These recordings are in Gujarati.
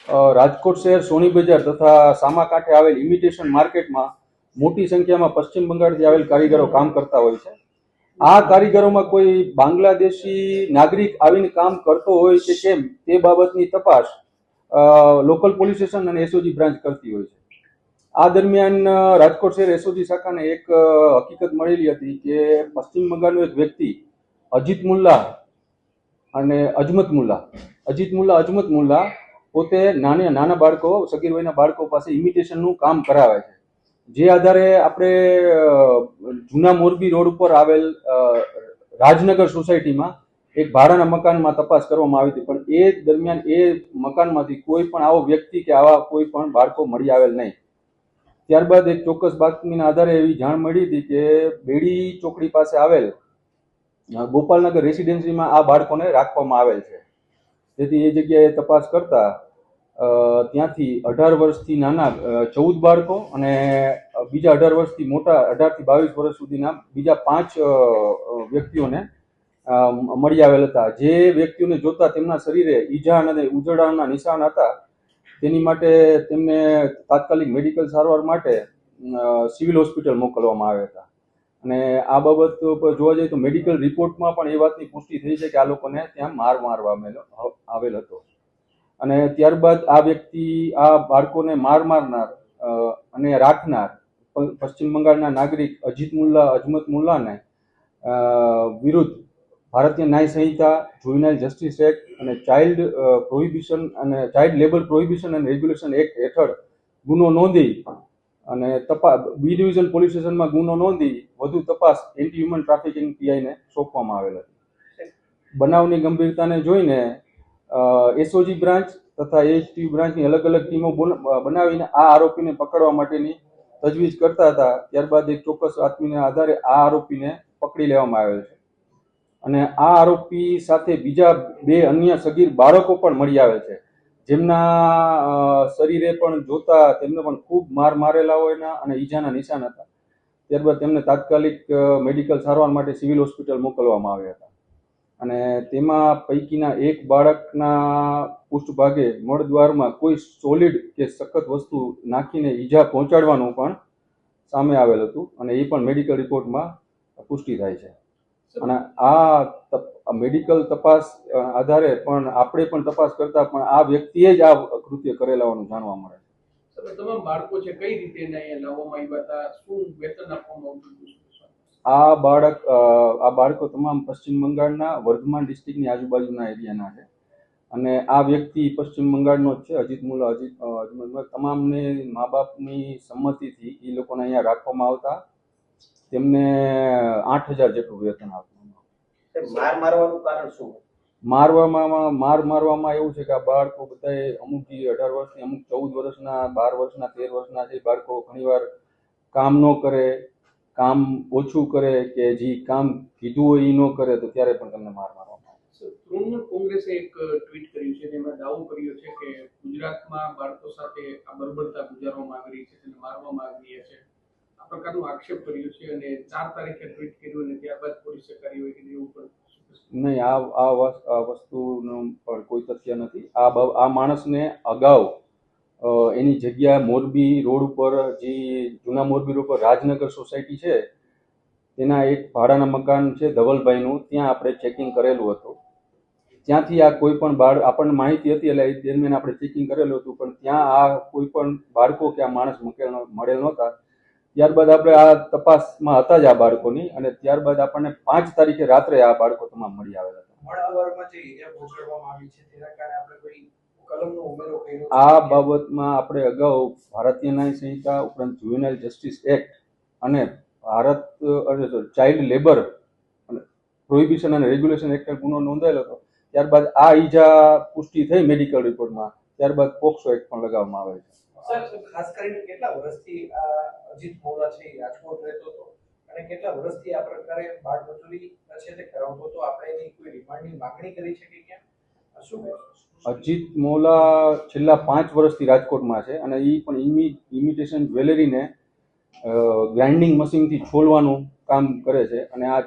રાજકોટ શહેર સોની બજાર તથા સામાકાંઠે આવેલ ઇમિટેશન માર્કેટમાં મોટી સંખ્યામાં પશ્ચિમ બંગાળથી આવેલ કારીગરો કામ કરતા હોય છે. આ કારીગરોમાં કોઈ બાંગ્લાદેશી નાગરિક આવીને કામ કરતો હોય કે કેમ તે બાબતની તપાસ લોકલ પોલીસ સ્ટેશન અને એસઓજી બ્રાન્ચ કરતી હોય છે. આ દરમિયાન રાજકોટ શહેર એસઓજી શાખાને એક હકીકત મળેલી હતી કે પશ્ચિમ બંગાળનો એક વ્યક્તિ અજીત મુલ્લા અને અજમત મુલ્લા પોતે નાના બાળકો સગીર વયના બાળકો પાસે ઇમિટેશનનું કામ કરાવે છે. જે આધારે આપણે જૂના મોરબી રોડ ઉપર આવેલ રાજનગર સોસાયટીમાં એક ભાડાના મકાનમાં તપાસ કરવામાં આવી હતી, પણ એ દરમિયાન એ મકાનમાંથી કોઈ પણ આવો વ્યક્તિ કે આવા કોઈ પણ બાળકો મળી આવેલ નહીં. ત્યારબાદ એક ચોક્કસ બાતમીના આધારે એવી જાણ મળી હતી કે બેડી ચોકડી પાસે આવેલ ગોપાલનગર રેસિડેન્સીમાં આ બાળકોને રાખવામાં આવેલ છે. તેથી એ જગ્યાએ તપાસ કરતા ત્યાંથી 18 વર્ષથી નાના 14 બાળકો અને બીજા 18 વર્ષથી મોટા 18 થી 22 વર્ષ સુધીના બીજા 5 વ્યક્તિઓને મળી આવેલ હતા. જે વ્યક્તિઓને જોતા તેમના શરીરે ઈજા અને ઉજળાના નિશાન હતા. તેની માટે તેમને તાત્કાલિક મેડિકલ સારવાર માટે સિવિલ હોસ્પિટલ મોકલવામાં આવ્યા હતા. અને આ બાબત પર જોવા જઈએ તો મેડિકલ રિપોર્ટમાં પણ એ વાતની પુષ્ટિ થઈ છે કે આ લોકોને ત્યાં મારવામાં આવેલ હતો. અને ત્યારબાદ આ વ્યક્તિ આ બાળકોને મારનાર અને રાખનાર પશ્ચિમ બંગાળના નાગરિક અજમત મુલ્લાને વિરુદ્ધ ભારતીય ન્યાય સંહિતા, જુવેનાઇલ જસ્ટિસ એક્ટ અને child labour prohibition and regulation act હેઠળ ગુનો નોંધી અને બી ડિવિઝન પોલીસ સ્ટેશનમાં ગુનો નોંધી વધુ તપાસ એન્ટી હ્યુમન ટ્રાફિકિંગ પીઆઈને સોંપવામાં આવેલ હતી. બનાવની ગંભીરતાને જોઈને એસઓજી બ્રાન્ચ તથા એએચટી બ્રાન્ચની અલગ અલગ ટીમો બનાવીને આ આરોપીને પકડવા માટેની તજવીજ કરતા હતા. ત્યારબાદ એક ચોક્કસ બાતમીના આધારે આ આરોપીને પકડી લેવામાં આવેલ છે અને આ આરોપી સાથે બીજા 2 અન્ય સગીર બાળકો પણ મળી આવેલ છે, જેમના શરીરે પણ જોતા તેમને પણ ખૂબ મારેલા હોયના અને ઈજાના નિશાન હતા. ત્યારબાદ તેમને તાત્કાલિક મેડિકલ સારવાર માટે સિવિલ હોસ્પિટલ મોકલવામાં આવ્યા હતા અને તેમાં પૈકીના એક બાળકના પૃષ્ઠભાગે મળદ્વારમાં કોઈ સોલિડ કે સખત વસ્તુ નાખીને ઈજા પહોંચાડવાનું પણ સામે આવેલ હતું અને એ પણ મેડિકલ રિપોર્ટમાં પુષ્ટિ થાય છે. અને આ મેડિકલ તપાસ આધારે પણ આપણે પણ તપાસ કરતા પણ આ વ્યક્તિએ જ આ કૃત્ય કરેલા હોવાનું જાણવા મળે છે. તમામ બાળકો છે કઈ રીતે લાવવામાં આવ્યા હતા, શું વેતન આપવામાં આવતું હતું? આ બાળકો તમામ પશ્ચિમ બંગાળના વર્ધમાન ડિસ્ટ્રિક્ટની આજુબાજુના એરિયાના છે અને આ વ્યક્તિ પશ્ચિમ બંગાળનો જ છે, અજીત મુલ્લા. તમામને મા બાપની સંમતિથી એ લોકોને અહીંયા રાખવામાં આવતા. તેમને 8,000 જેટલું વેતન આપવામાં. મારવાનું કારણ શું? મારવામાં એવું છે કે આ બાળકો બધા અમુક 18 વર્ષની, અમુક 14 વર્ષના, 12 વર્ષના, 13 વર્ષના છે. બાળકો ઘણીવાર કામ ન કરે, કામ ઓછું કરે કે જે કામ કીધું હોય એ ન કરે તો ત્યારે પણ તમને મારવામાં આવે. તૃણમૂલ કોંગ્રેસે એક ટ્વીટ કર્યું છે જેમાં દાવો કર્યો છે કે ગુજરાતમાં બાળકો સાથે આ બર્બરતા ગુજારવામાં આવી રહી છે, તેને મારવામાં આવી રહ્યા છે. આ પ્રકારનો આક્ષેપ કર્યો છે અને 4 તારીખે ટ્વીટ કર્યું અને ત્યારબાદ પોલીસે કાર્યવાહી કરી એવું પણ નહીં. આ વસ્તુનું પણ કોઈ તથ્ય નથી. આ માણસને અગાઉ એની જગ્યા મોરબી રોડ ઉપર, જે જૂના મોરબી રોડ પર રાજનગર સોસાયટી છે તેના એક ભાડાના મકાન છે ધવલભાઈનું, ત્યાં આપણે ચેકિંગ કરેલું હતું. ત્યાંથી આ કોઈ પણ આપણને માહિતી હતી એટલે એ દરમિયાન આપણે ચેકિંગ કરેલું હતું, પણ ત્યાં આ કોઈ પણ બાળકો કે આ માણસ મળેલ નહોતા. ત્યારબાદ આપણે આ તપાસમાં હતા જ આ બાળકોની અને ત્યારબાદ આપણને 5 તારીખે રાત્રે આ બાળકો તમામ મળી આવેલા હતા. આ બાબતમાં આપણે અગાઉ ભારતીય ન્યાય સંહિતા ઉપરાંત જુવેનાઇલ જસ્ટિસ એક્ટ અને ચાઇલ્ડ લેબર પ્રોહિબિશન અને રેગ્યુલેશન એક્ટ ગુનો નોંધાયેલો હતો. ત્યારબાદ આ ઈજા પુષ્ટિ થઈ મેડિકલ રિપોર્ટમાં, ત્યારબાદ પોક્સો એક્ટ પણ લગાવવામાં આવે છે. ખાસ કરીને કેટલા વર્ષથી અજીત મુલ્લા છે રાજકોટ રહેતો હતો અને કેટલા વર્ષથી આ પ્રકારે બાળ મજૂરી છે તે કરાવતો હતો? આપણે એની કોઈ રિમાન્ડની માંગણી કરી છે કે કેમ? શું અજીત મુલ્લા છેલ્લા 5 વર્ષથી રાજકોટમાં છે અને એ પણ ઇમિટેશન જ્વેલરીને ગ્રાઇન્ડિંગ મશીનથી છોલવાનું કામ કરે છે. અને આ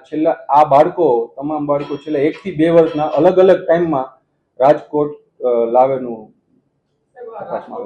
તમામ બાળકો છેલ્લા 1 થી 2 વર્ષના અલગ અલગ ટાઈમમાં રાજકોટ લાવેનું તપાસમાં આવે.